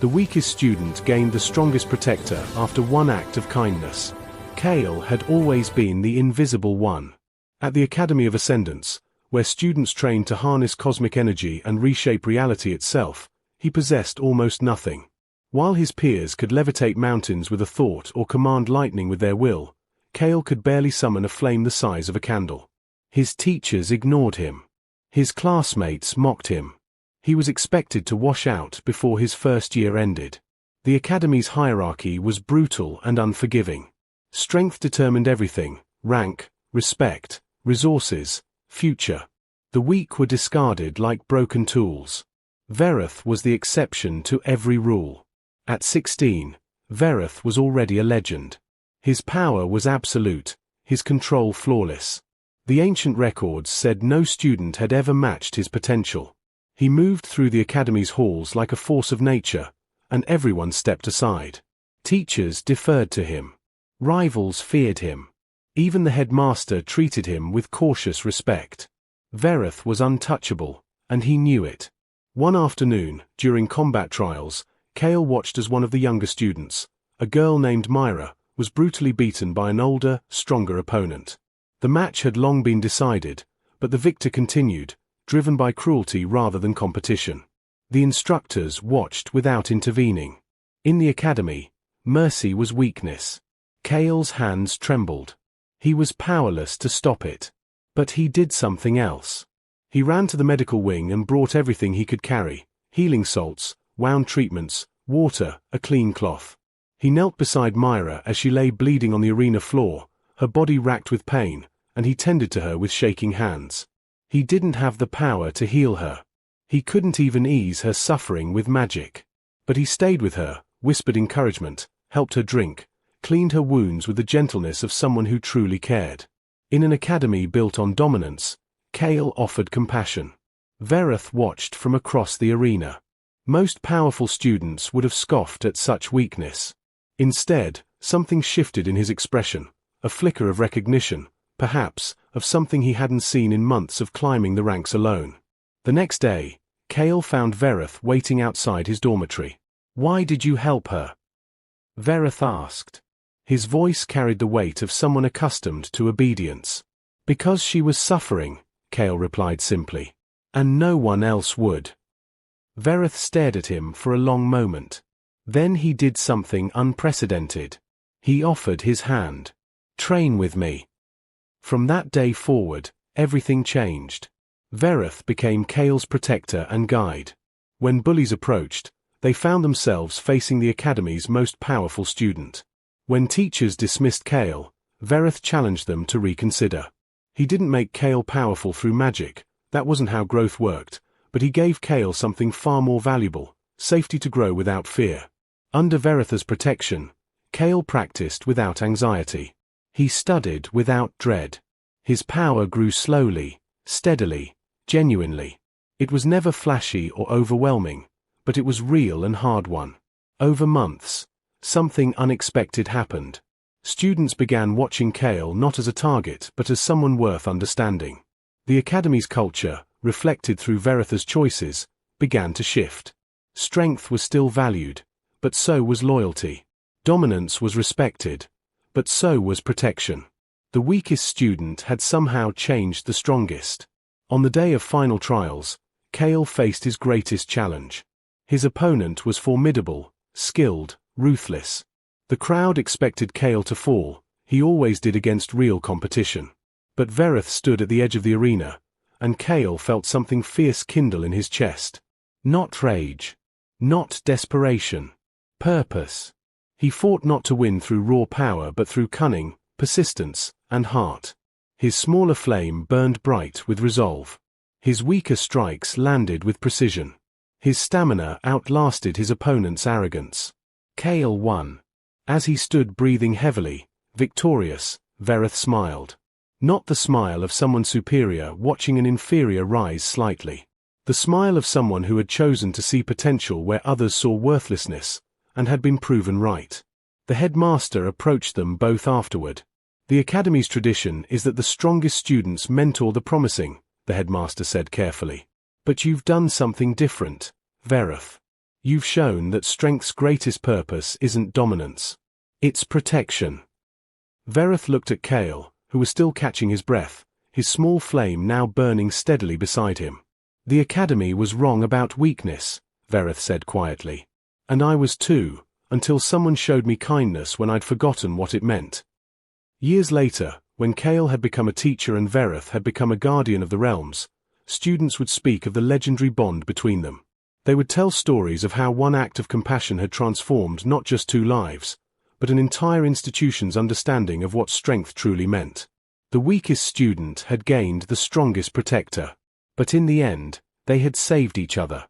The weakest student gained the strongest protector after one act of kindness. Kale had always been the invisible one. At the Academy of Ascendance, where students trained to harness cosmic energy and reshape reality itself, he possessed almost nothing. While his peers could levitate mountains with a thought or command lightning with their will, Kale could barely summon a flame the size of a candle. His teachers ignored him. His classmates mocked him. He was expected to wash out before his first year ended. The Academy's hierarchy was brutal and unforgiving. Strength determined everything: rank, respect, resources, future. The weak were discarded like broken tools. Vereth was the exception to every rule. At 16, Vereth was already a legend. His power was absolute, his control flawless. The ancient records said no student had ever matched his potential. He moved through the Academy's halls like a force of nature, and everyone stepped aside. Teachers deferred to him. Rivals feared him. Even the headmaster treated him with cautious respect. Vereth was untouchable, and he knew it. One afternoon, during combat trials, Kale watched as one of the younger students, a girl named Myra, was brutally beaten by an older, stronger opponent. The match had long been decided, but the victor continued, driven by cruelty rather than competition. The instructors watched without intervening. In the Academy, mercy was weakness. Kale's hands trembled. He was powerless to stop it. But he did something else. He ran to the medical wing and brought everything he could carry: healing salts, wound treatments, water, a clean cloth. He knelt beside Myra as she lay bleeding on the arena floor, her body racked with pain, and he tended to her with shaking hands. He didn't have the power to heal her. He couldn't even ease her suffering with magic. But he stayed with her, whispered encouragement, helped her drink, cleaned her wounds with the gentleness of someone who truly cared. In an academy built on dominance, Kale offered compassion. Vereth watched from across the arena. Most powerful students would have scoffed at such weakness. Instead, something shifted in his expression, a flicker of recognition, perhaps, of something he hadn't seen in months of climbing the ranks alone. The next day, Kale found Vereth waiting outside his dormitory. "Why did you help her?" Vereth asked. His voice carried the weight of someone accustomed to obedience. "Because she was suffering," Kale replied simply. "And no one else would." Vereth stared at him for a long moment. Then he did something unprecedented. He offered his hand. "Train with me." From that day forward, everything changed. Vereth became Kale's protector and guide. When bullies approached, they found themselves facing the Academy's most powerful student. When teachers dismissed Kale, Vereth challenged them to reconsider. He didn't make Kale powerful through magic, that wasn't how growth worked, but he gave Kale something far more valuable: safety to grow without fear. Under Vereth's protection, Kale practiced without anxiety. He studied without dread. His power grew slowly, steadily, genuinely. It was never flashy or overwhelming, but it was real and hard-won. Over months, something unexpected happened. Students began watching Kale not as a target but as someone worth understanding. The Academy's culture, reflected through Vereth's choices, began to shift. Strength was still valued, but so was loyalty. Dominance was respected, but so was protection. The weakest student had somehow changed the strongest. On the day of final trials, Kale faced his greatest challenge. His opponent was formidable, skilled, ruthless. The crowd expected Kale to fall, he always did against real competition. But Vereth stood at the edge of the arena, and Kale felt something fierce kindle in his chest. Not rage. Not desperation. Purpose. He fought not to win through raw power but through cunning, persistence, and heart. His smaller flame burned bright with resolve. His weaker strikes landed with precision. His stamina outlasted his opponent's arrogance. Kale won. As he stood breathing heavily, victorious, Vereth smiled. Not the smile of someone superior watching an inferior rise slightly. The smile of someone who had chosen to see potential where others saw worthlessness, and had been proven right. The headmaster approached them both afterward. "The Academy's tradition is that the strongest students mentor the promising," the headmaster said carefully. "But you've done something different, Vereth. You've shown that strength's greatest purpose isn't dominance. It's protection. Vereth looked at Cale, who was still catching his breath, his small flame now burning steadily beside him. The Academy was wrong about weakness, Vereth said quietly. And I was too, until someone showed me kindness when I'd forgotten what it meant. Years later, when Cale had become a teacher and Vereth had become a guardian of the realms, students would speak of the legendary bond between them. They would tell stories of how one act of compassion had transformed not just 2 lives, but an entire institution's understanding of what strength truly meant. The weakest student had gained the strongest protector. But in the end, they had saved each other.